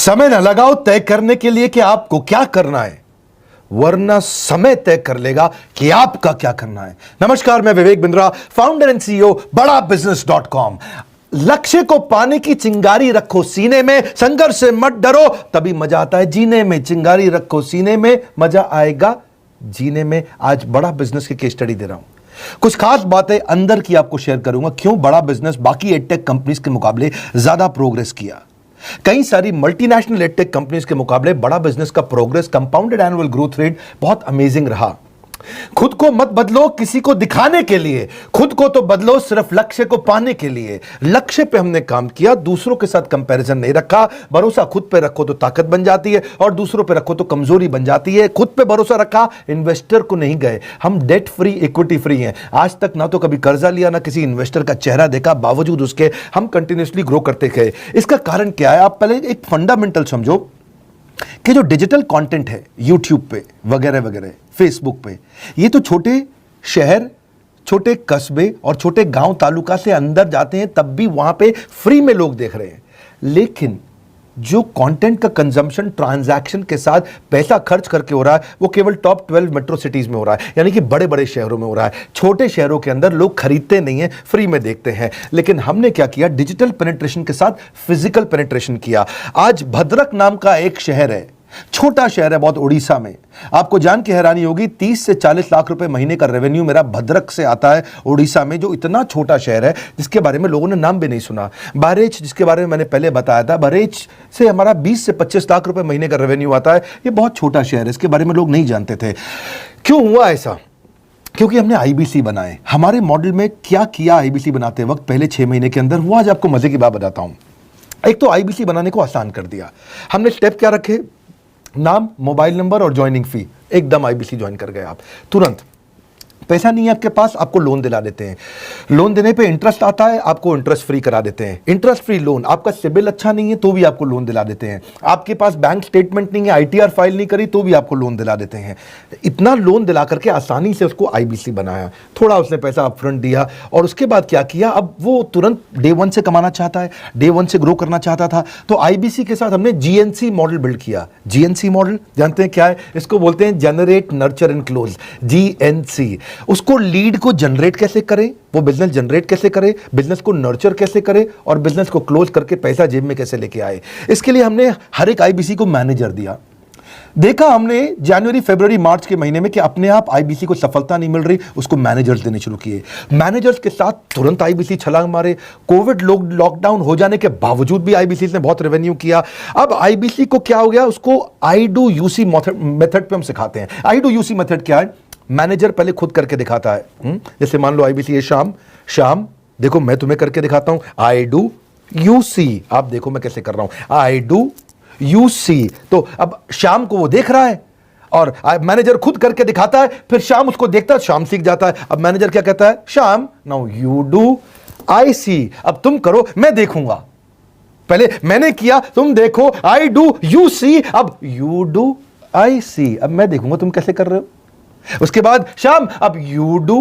समय न लगाओ तय करने के लिए कि आपको क्या करना है, वरना समय तय कर लेगा कि आपका क्या करना है। नमस्कार, मैं Vivek Bindra, founder and CEO BadaBusiness.com। लक्ष्य को पाने की चिंगारी रखो सीने में, संघर्ष से मत डरो, तभी मजा आता है जीने में। चिंगारी रखो सीने में, मजा आएगा जीने में। आज बड़ा बिजनेस की केस स्टडी दे रहा हूं। कुछ खास बातें अंदर की आपको शेयर करूंगा, क्यों बड़ा बिजनेस बाकी एडटेक कंपनीज के मुकाबले ज्यादा प्रोग्रेस किया। कई सारी मल्टीनेशनल एडटेक कंपनीज के मुकाबले बड़ा बिजनेस का progress, compounded annual growth rate बहुत अमेजिंग रहा। खुद को मत बदलो किसी को दिखाने के लिए, खुद को तो बदलो सिर्फ लक्ष्य को पाने के लिए। लक्ष्य पे हमने काम किया, दूसरों के साथ कंपैरिजन नहीं रखा। भरोसा खुद पे रखो तो ताकत बन जाती है, और दूसरों पे रखो तो कमजोरी बन जाती है। खुद पे भरोसा रखा, इन्वेस्टर को नहीं गए। हम डेट फ्री, इक्विटी फ्री हैं। आज तक ना तो कभी कर्जा लिया, ना किसी इन्वेस्टर का चेहरा देखा, बावजूद उसके हम कंटिन्यूसली ग्रो करते गए। इसका कारण क्या है? आप पहले एक फंडामेंटल समझो कि जो डिजिटल कंटेंट है यूट्यूब पे वगैरह वगैरह, फेसबुक पे, ये तो छोटे शहर, छोटे कस्बे और छोटे गांव तालुका से अंदर जाते हैं, तब भी वहां पे फ्री में लोग देख रहे हैं। लेकिन जो कंटेंट का कंजम्पशन ट्रांजैक्शन के साथ पैसा खर्च करके हो रहा है, वो केवल टॉप 12 मेट्रो सिटीज में हो रहा है, यानी कि बड़े बड़े शहरों में हो रहा है। छोटे शहरों के अंदर लोग खरीदते नहीं हैं, फ्री में देखते हैं। लेकिन हमने क्या किया? डिजिटल पेनिट्रेशन के साथ फिजिकल पेनिट्रेशन किया। आज भद्रक नाम का एक शहर है, छोटा शहर है बहुत, उड़ीसा में। आपको जान के हैरानी होगी, 30 से 40 लाख रुपए महीने का रेवेन्यू मेरा भद्रक से आता है, उड़ीसा में, जो इतना छोटा शहर है जिसके बारे में लोगों ने नाम भी नहीं सुना। बहरेच, जिसके बारे में मैंने पहले बताया था, बहरेच से हमारा 20 से 25 लाख रुपए महीने का रेवेन्यू आता है। ये बहुत छोटा शहर है, इसके बारे में लोग नहीं जानते थे। क्यों हुआ ऐसा? क्योंकि हमने आईबीसी बनाए। हमारे मॉडल में क्या किया आईबीसी बनाते वक्त पहले 6 महीने के अंदर, वो आज आपको मजे की बात बताता हूं। एक तो आईबीसी बनाने को आसान कर दिया हमने। स्टेप क्या रखे? नाम, मोबाइल नंबर और ज्वाइनिंग फी। एकदम आईबीसी ज्वाइन कर गए आप तुरंत। पैसा नहीं है आपके पास, आपको लोन दिला देते हैं। लोन देने पे इंटरेस्ट आता है, आपको इंटरेस्ट फ्री करा देते हैं। Interest free loan. आपका सिबिल अच्छा नहीं है तो भी आपको लोन दिला देते हैं। आपके पास बैंक स्टेटमेंट नहीं है, आईटीआर फाइल नहीं करी तो भी आपको लोन दिला देते हैं। इतना लोन दिला करके आसानी से उसको आईबीसी बनाया। थोड़ा उसने पैसा अपफ्रंट दिया, और उसके बाद क्या किया? अब वो तुरंत डे 1 से कमाना चाहता है, डे 1 से ग्रो करना चाहता था। तो आईबीसी के साथ हमने जीएनसी मॉडल बिल्ड किया। जीएनसी मॉडल जानते हैं क्या है? इसको बोलते हैं generate, nurture and close, GNC. उसको लीड को जनरेट कैसे करें, वो बिजनेस जनरेट कैसे करे, बिजनेस को नर्चर कैसे करे, और बिजनेस को क्लोज करके पैसा जेब में कैसे लेके आए। इसके लिए हमने हर एक आईबीसी को मैनेजर दिया। देखा हमने जनवरी, फरवरी, मार्च के महीने में कि अपने आप आईबीसी को सफलता नहीं मिल रही, उसको मैनेजर्स देने शुरू किए। मैनेजर्स के साथ तुरंत आईबीसी छलांग मारे। कोविड लॉकडाउन हो जाने के बावजूद भी आईबीसी ने बहुत रेवेन्यू किया। अब आईबीसी को क्या हो गया? उसको आई डू यूसी मेथड पे हम सिखाते हैं। आई डू यूसी मेथड क्या है? मैनेजर पहले खुद करके दिखाता है। जैसे मान लो आईबीसी है, शाम देखो मैं तुम्हें करके दिखाता हूं, आई डू यूसी। आप देखो मैं कैसे कर रहा हूं, आई डू यूसी। तो अब शाम को वो देख रहा है, और मैनेजर खुद करके दिखाता है, फिर शाम उसको देखता है, शाम सीख जाता है। अब मैनेजर क्या कहता है? शाम, नाउ यू डू आई सी। अब तुम करो, मैं देखूंगा। पहले मैंने किया, तुम देखो, आई डू यू सी, अब यू डू आई सी। अब मैं देखूंगा तुम कैसे कर रहे हो। उसके बाद शाम, अब यू डू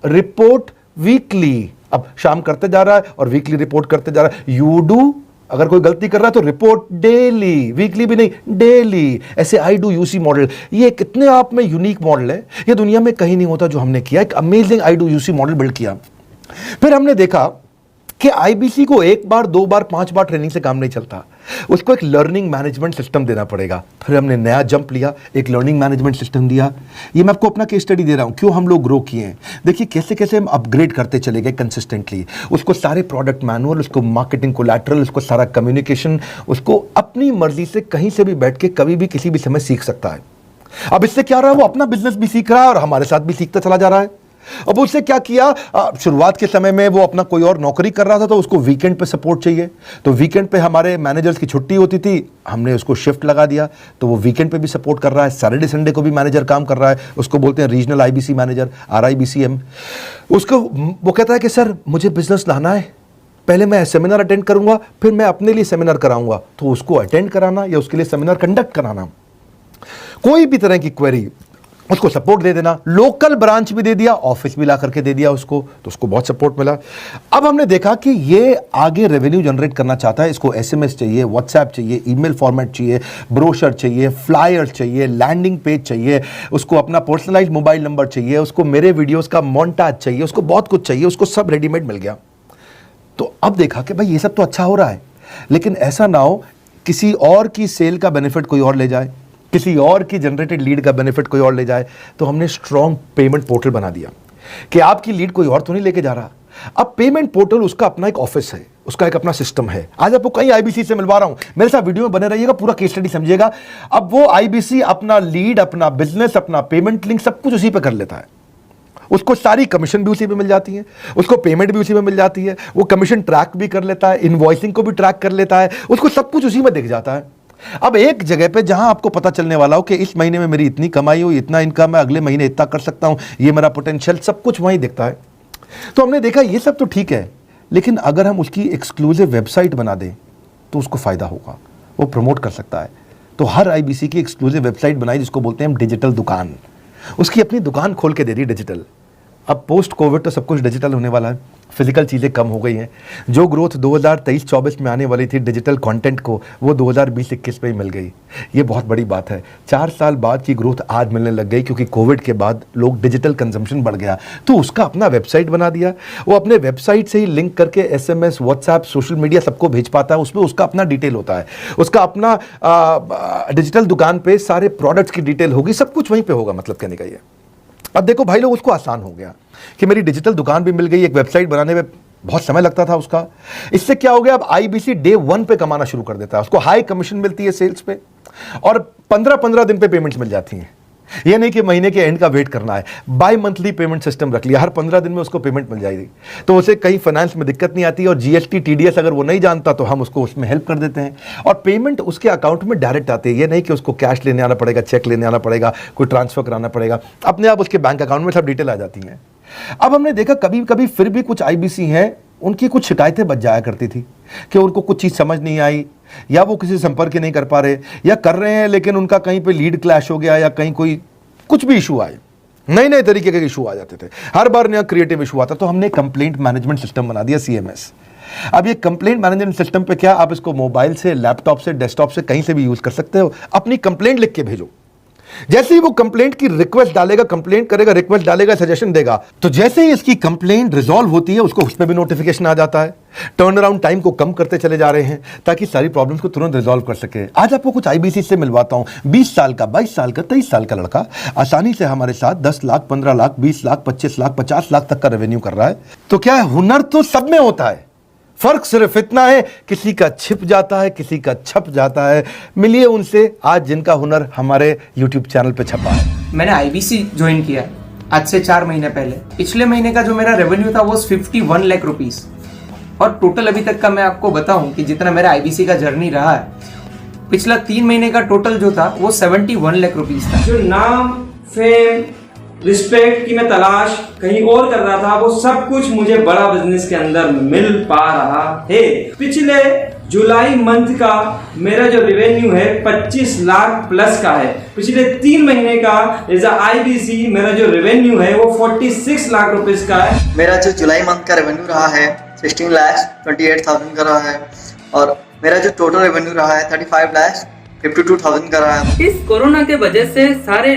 रिपोर्ट वीकली। अब शाम करते जा रहा है और वीकली रिपोर्ट करते जा रहा है। यू डू, अगर कोई गलती कर रहा है तो रिपोर्ट डेली, वीकली भी नहीं, डेली। ऐसे आई डू यूसी मॉडल, ये कितने आप में यूनिक मॉडल है, ये दुनिया में कहीं नहीं होता जो हमने किया। एक amazing I do UC model build किया। फिर हमने देखा कि आईबीसी को 1 बार, 2 बार, 5 बार ट्रेनिंग से काम नहीं चलता, उसको एक लर्निंग मैनेजमेंट सिस्टम देना पड़ेगा। फिर हमने नया जंप लिया, एक लर्निंग मैनेजमेंट सिस्टम दिया। ये मैं आपको अपना केस स्टडी दे रहा हूं, क्यों हम लोग ग्रो किए हैं। देखिए कैसे कैसे हम अपग्रेड करते चले गए कंसिस्टेंटली। उसको सारे प्रोडक्ट मैनुअल, उसको मार्केटिंग कोलैटरल, उसको सारा कम्युनिकेशन, उसको अपनी मर्जी से कहीं से भी बैठ के कभी भी किसी भी समय सीख सकता है। अब इससे क्या रहा है? वो अपना बिजनेस भी सीख रहा है और हमारे साथ भी सीखता चला जा रहा है। अब उससे क्या किया? शुरुआत के समय में वो अपना कोई और नौकरी कर रहा था, तो उसको वीकेंड पे सपोर्ट चाहिए। तो वीकेंड पे हमारे मैनेजर्स की छुट्टी होती थी, हमने उसको शिफ्ट लगा दिया, तो वो वीकेंड पे भी सपोर्ट कर रहा है। सैटरडे संडे को भी मैनेजर काम कर रहा है, उसको बोलते हैं रीजनल आईबीसी मैनेजर, RIBCM। उसको वो कहता है कि सर मुझे बिजनेस लाना है, पहले मैं सेमिनार अटेंड करूंगा, फिर मैं अपने लिए सेमिनार कराऊंगा। तो उसको अटेंड कराना या उसके लिए सेमिनार कंडक्ट कराना, कोई भी तरह की क्वेरी, उसको सपोर्ट दे देना, लोकल ब्रांच भी दे दिया, ऑफिस भी ला करके दे दिया उसको, तो उसको बहुत सपोर्ट मिला। अब हमने देखा कि ये आगे रेवेन्यू जनरेट करना चाहता है, इसको एसएमएस चाहिए, व्हाट्सएप चाहिए, ईमेल फॉर्मेट चाहिए, ब्रोशर चाहिए, फ्लायर चाहिए, लैंडिंग पेज चाहिए, उसको अपना पर्सनलाइज्ड मोबाइल नंबर चाहिए, उसको मेरे वीडियोस का मोन्टाज चाहिए, उसको बहुत कुछ चाहिए, उसको सब रेडीमेड मिल गया। तो अब देखा कि भाई ये सब तो अच्छा हो रहा है, लेकिन ऐसा ना हो किसी और की सेल का बेनिफिट कोई और ले जाए, किसी और की जनरेटेड लीड का बेनिफिट कोई और ले जाए। तो हमने स्ट्रॉन्ग पेमेंट पोर्टल बना दिया कि आपकी लीड कोई और तो नहीं लेके जा रहा। अब पेमेंट पोर्टल उसका अपना एक ऑफिस है, उसका एक अपना सिस्टम है। आज आपको कई आईबीसी से मिलवा रहा हूं, मेरे साथ वीडियो में बने रहिएगा, पूरा केस स्टडी समझिएगा। अब वो आईबीसी अपना लीड, अपना बिजनेस, अपना पेमेंट लिंक सब कुछ उसी पे कर लेता है। उसको सारी कमीशन भी उसी पे मिल जाती है, उसको पेमेंट भी उसी में मिल जाती है, वो कमीशन ट्रैक भी कर लेता है, इनवॉइसिंग को भी ट्रैक कर लेता है, उसको सब कुछ उसी में दिख जाता है। अब एक जगह पे जहां आपको पता चलने वाला हो कि इस महीने में मेरी इतनी कमाई हो, इतना इनकम है, अगले महीने इतना कर सकता हूं, ये मेरा पोटेंशियल, सब कुछ वहीं दिखता है। तो हमने देखा ये सब तो ठीक है, लेकिन अगर हम उसकी एक्सक्लूसिव वेबसाइट बना दें तो उसको फायदा होगा, वो प्रमोट कर सकता है। तो हर आईबीसी की एक्सक्लूसिव वेबसाइट बनाई जिसको बोलते हैं हम डिजिटल दुकान, उसकी अपनी दुकान खोल के दे दी डिजिटल। अब पोस्ट कोविड तो सब कुछ डिजिटल होने वाला है, फिजिकल चीज़ें कम हो गई हैं। जो ग्रोथ 2023-24 में आने वाली थी डिजिटल कंटेंट को, वो 2020-21 में ही मिल गई। ये बहुत बड़ी बात है। 4 साल बाद की ग्रोथ आज मिलने लग गई, क्योंकि कोविड के बाद लोग डिजिटल कंजम्पशन बढ़ गया। तो उसका अपना वेबसाइट बना दिया, वो अपने वेबसाइट से ही लिंक करके एसएमएस, व्हाट्सएप, सोशल मीडिया सबको भेज पाता है। उसमें उसका अपना डिटेल होता है, उसका अपना डिजिटल दुकान पे सारे प्रोडक्ट्स की डिटेल होगी, सब कुछ वहीं पर होगा। मतलब कहने का ये, अब देखो भाई लोग, उसको आसान हो गया कि मेरी डिजिटल दुकान भी मिल गई। एक वेबसाइट बनाने में बहुत समय लगता था उसका, इससे क्या हो गया, अब आईबीसी डे 1 पे कमाना शुरू कर देता है। उसको हाई कमीशन मिलती है सेल्स पे, और 15-15 दिन पे पेमेंट्स मिल जाती हैं। ये नहीं कि महीने के एंड का वेट करना है, बाई मंथली पेमेंट सिस्टम रख लिया, हर 15 दिन में उसको पेमेंट मिल जाएगी। तो उसे कहीं फाइनेंस में दिक्कत नहीं आती, और जीएसटी, टीडीएस अगर वो नहीं जानता तो हम उसको उसमें हेल्प कर देते हैं, और पेमेंट उसके अकाउंट में डायरेक्ट आती है। ये नहीं कि उसको कैश लेने आना पड़ेगा, चेक लेने आना पड़ेगा, कोई ट्रांसफर कराना पड़ेगा, अपने आप उसके बैंक अकाउंट में सब डिटेल आ जाती हैं। अब हमने देखा कभी कभी फिर भी कुछ आईबीसी हैं, उनकी कुछ शिकायतें बच जाया करती थी कि उनको कुछ चीज़ समझ नहीं आई, या वो किसी संपर्क ही नहीं कर पा रहे, या कर रहे हैं लेकिन उनका कहीं पे लीड क्लैश हो गया, या कहीं कोई कुछ भी इशू आए, नए नए तरीके के इशू आ जाते थे, हर बार नया क्रिएटिव इशू आता। तो हमने कंप्लेंट मैनेजमेंट सिस्टम बना दिया, सीएमएस। अब ये कंप्लेंट मैनेजमेंट सिस्टम पे क्या, आप इसको मोबाइल से, लैपटॉप से, डेस्कटॉप से, कहीं से भी यूज कर सकते हो। अपनी कंप्लेंट लिख के भेजो, जैसे ही वो कंप्लेंट की रिक्वेस्ट डालेगा, कंप्लेंट करेगा, रिक्वेस्ट डालेगा, सजेशन देगा, तो जैसे ही इसकी कंप्लेंट रिजॉल्व होती है उसको उस पर भी नोटिफिकेशन आ जाता है। टर्न अराउंड टाइम को कम करते चले जा रहे हैं ताकि सारी प्रॉब्लम्स को तुरंत रिजॉल्व कर सके। आज आपको कुछ आईबीसी से मिलवाता हूं, 20 साल का, 22 साल का, 23 साल का लड़का आसानी से हमारे साथ 10 लाख, 15 लाख, 20 लाख, 25 लाख, 50 लाख तक का रेवेन्यू कर रहा है। तो क्या है, हुनर तो सब में होता है, फर्क सिर्फ इतना है किसी का छिप जाता है, किसी का छप जाता है। मिलिए उनसे आज जिनका हुनर हमारे YouTube चैनल पे छपा है। मैंने आईबीसी ज्वाइन किया आज से 4 महीने पहले। पिछले महीने का जो मेरा रेवेन्यू था वो 51 लाख रुपीस, और टोटल अभी तक का मैं आपको बताऊं कि जितना मेरा आईबीसी का जर्नी रहा है, पिछला 3 महीने का टोटल जो था वो 71 लाख रुपीस था। जो नाम, फेम, रिस्पेक्ट की मैं तलाश कहीं और कर रहा था, वो सब कुछ मुझे बड़ा बिजनेस के अंदर मिल पा रहा है। पिछले जुलाई मंथ का मेरा जो रेवेन्यू है 25 लाख प्लस का है। पिछले 3 महीने का एज अ आईबीसी मेरा जो रेवेन्यू है वो 46 लाख रुपीस का है। मेरा जो जुलाई मंथ का रेवेन्यू रहा है 16,28,000 का रहा है, और मेरा जो टोटल रेवेन्यू रहा है 35,52,000 का रहा है। इस कोरोना के वजह से सारे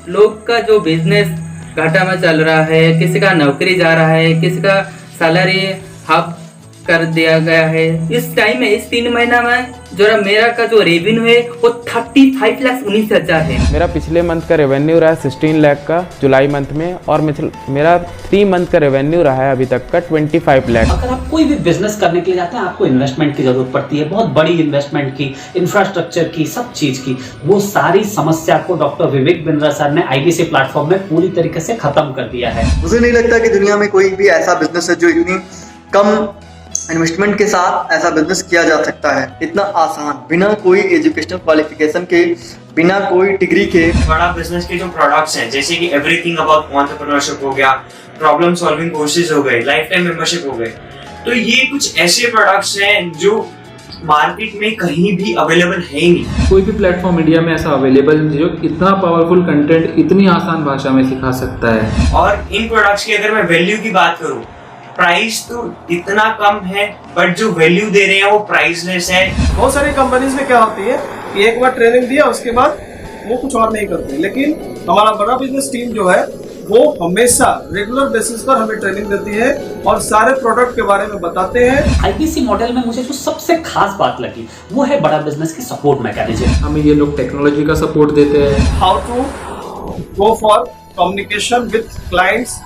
लोग का जो बिजनेस घाटा में चल रहा है, किसी का नौकरी जा रहा है, किसी का सैलरी हाफ कर दिया गया है। इस टाइम में, इस 3 महीना में जो मेरा का जो रेवेन्यू है वो 35,19,000 है। मेरा पिछले मंथ का रेवेन्यू रहा है 16 लाख का जुलाई मंथ में, और मेरा 3 मंथ का रेवेन्यू रहा है अभी तक का 25 लाख। अगर आप कोई भी बिजनेस करने के लिए जाते हैं, आपको इन्वेस्टमेंट की जरूरत पड़ती है, बहुत बड़ी इन्वेस्टमेंट की, इंफ्रास्ट्रक्चर की, सब चीज की। वो सारी समस्या को डॉक्टर विवेक बिंद्रा सर ने आईबीसी प्लेटफॉर्म में पूरी तरीके से खत्म कर दिया है। मुझे नहीं लगता कि दुनिया में कोई भी ऐसा बिजनेस है जो इतनी कम इन्वेस्टमेंट के साथ ऐसा बिजनेस किया जा सकता है, इतना आसान, बिना कोई एजुकेशनल क्वालिफिकेशन के, बिना कोई डिग्री के। बड़ा बिजनेस के जो प्रोडक्ट्स हैं, जैसे कि एवरीथिंग अबाउट एंटरप्रेन्योरशिप हो गया, प्रॉब्लम सॉल्विंग कोर्सेज हो गए, लाइफ टाइम मेंबरशिप हो गए, तो ये कुछ ऐसे प्रोडक्ट्स हैं जो मार्केट में कहीं भी अवेलेबल है ही नहीं। कोई भी प्लेटफॉर्म इंडिया में ऐसा अवेलेबल नहीं जो इतना पावरफुल कंटेंट इतनी आसान भाषा में सिखा सकता है। और इन प्रोडक्ट्स की अगर मैं वैल्यू की बात करूं, प्राइस तो इतना कम है बट जो वैल्यू दे रहे हैं वो प्राइसलेस है। बहुत सारी कंपनीज में क्या होती है कि एक बार ट्रेनिंग दिया उसके बाद वो कुछ और नहीं करते, लेकिन हमारा बड़ा बिजनेस टीम जो है वो हमेशा रेगुलर बेसिस पर हमें ट्रेनिंग देती है और सारे प्रोडक्ट के बारे में बताते हैं। आईबीसी मॉडल में मुझे जो सबसे खास बात लगी वो है बड़ा बिजनेस की सपोर्ट मैकेनिज्म। हमें ये लोग टेक्नोलॉजी का सपोर्ट देते हैं। How to go for communication with clients,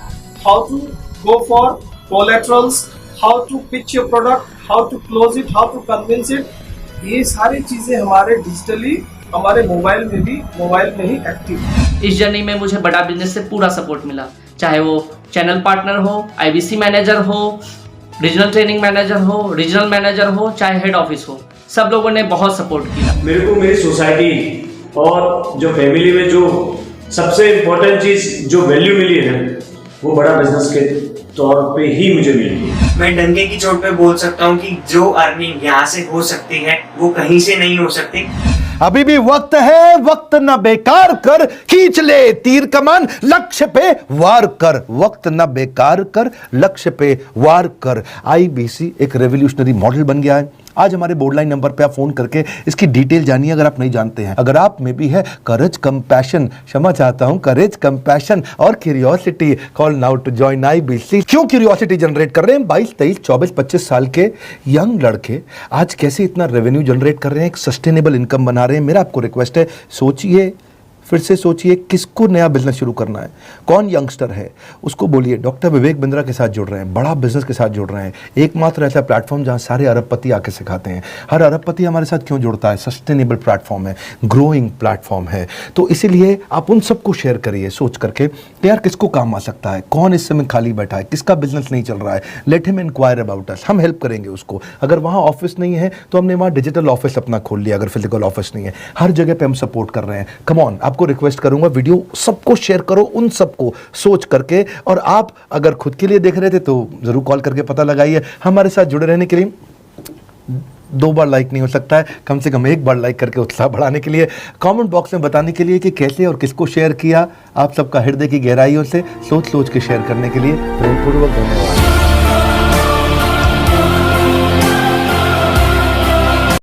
how to go for collaterals, how to pitch your product, how to close it, how to convince it, ये सारी चीजें हमारे डिजिटली हमारे मोबाइल में ही एक्टिव है। इस जर्नी में मुझे बड़ा बिजनेस से पूरा सपोर्ट मिला, चाहे वो चैनल पार्टनर हो, आईबीसी मैनेजर हो, रीजनल ट्रेनिंग मैनेजर हो, रीजनल मैनेजर हो, चाहे हेड ऑफिस हो, सब लोगों ने बहुत सपोर्ट किया। मेरे को मेरी सोसाइटी और जो फैमिली में जो सबसे इम्पोर्टेंट चीज जो वैल्यू मिली है ना, वो बड़ा बिजनेस के तौर पे ही मुझे मिली। मैं डंके की चोट पे बोल सकता हूँ कि जो अर्निंग यहाँ से हो सकती है वो कहीं से नहीं हो सकती। अभी भी वक्त है, वक्त न बेकार कर, खींच ले तीर कमान, लक्ष्य पे वार कर, वक्त न बेकार कर, लक्ष्य पे वार कर। आईबीसी एक रेवोल्यूशनरी मॉडल बन गया है। आज हमारे बोर्ड लाइन नंबर पे आप फोन करके इसकी डिटेल जानिए अगर आप नहीं जानते हैं। अगर आप में भी है करेज, कंपैशन, क्षमा चाहता हूं, करेज, कंपैशन और curiosity, call now to join IBC. क्यों क्यूरियोसिटी जनरेट कर रहे हैं? 22, 23, 24, 25 साल के यंग लड़के आज कैसे इतना रेवेन्यू जनरेट कर रहे हैं, एक सस्टेनेबल इनकम बना रहे हैं। मेरा आपको रिक्वेस्ट है, सोचिए, फिर से सोचिए, किसको नया बिजनेस शुरू करना है, कौन यंगस्टर है, उसको बोलिए डॉक्टर विवेक बिंद्रा के साथ जुड़ रहे हैं, बड़ा बिजनेस के साथ जुड़ रहे हैं। एकमात्र ऐसा प्लेटफॉर्म जहां सारे अरबपति आके सिखाते हैं। हर अरबपति हमारे साथ क्यों जुड़ता है? सस्टेनेबल प्लेटफॉर्म है, ग्रोइंग प्लेटफॉर्म है। तो इसीलिए आप उन सबको शेयर करिए सोच करके कि यार किसको काम आ सकता है, कौन इस समय खाली बैठा है, किसका बिजनेस नहीं चल रहा है, let him enquire about us, हम हेल्प करेंगे उसको। अगर वहाँ ऑफिस नहीं है तो हमने वहाँ डिजिटल ऑफिस अपना खोल लिया, अगर फिजिकल ऑफिस नहीं है, हर जगह पे हम सपोर्ट कर रहे हैं। कम ऑन, आपको रिक्वेस्ट करूंगा वीडियो सबको शेयर करो, उन सबको सोच करके। और आप अगर खुद के लिए देख रहे थे तो जरूर कॉल करके पता लगाइए। हमारे साथ जुड़े रहने के लिए 2 बार लाइक नहीं हो सकता है, कम से कम 1 बार लाइक करके उत्साह बढ़ाने के लिए, कमेंट बॉक्स में बताने के लिए कि कैसे और किसको शेयर किया। आप सबका हृदय की गहराइयों से सोच सोच के शेयर करने के लिए प्रेमपूर्वक धन्यवाद।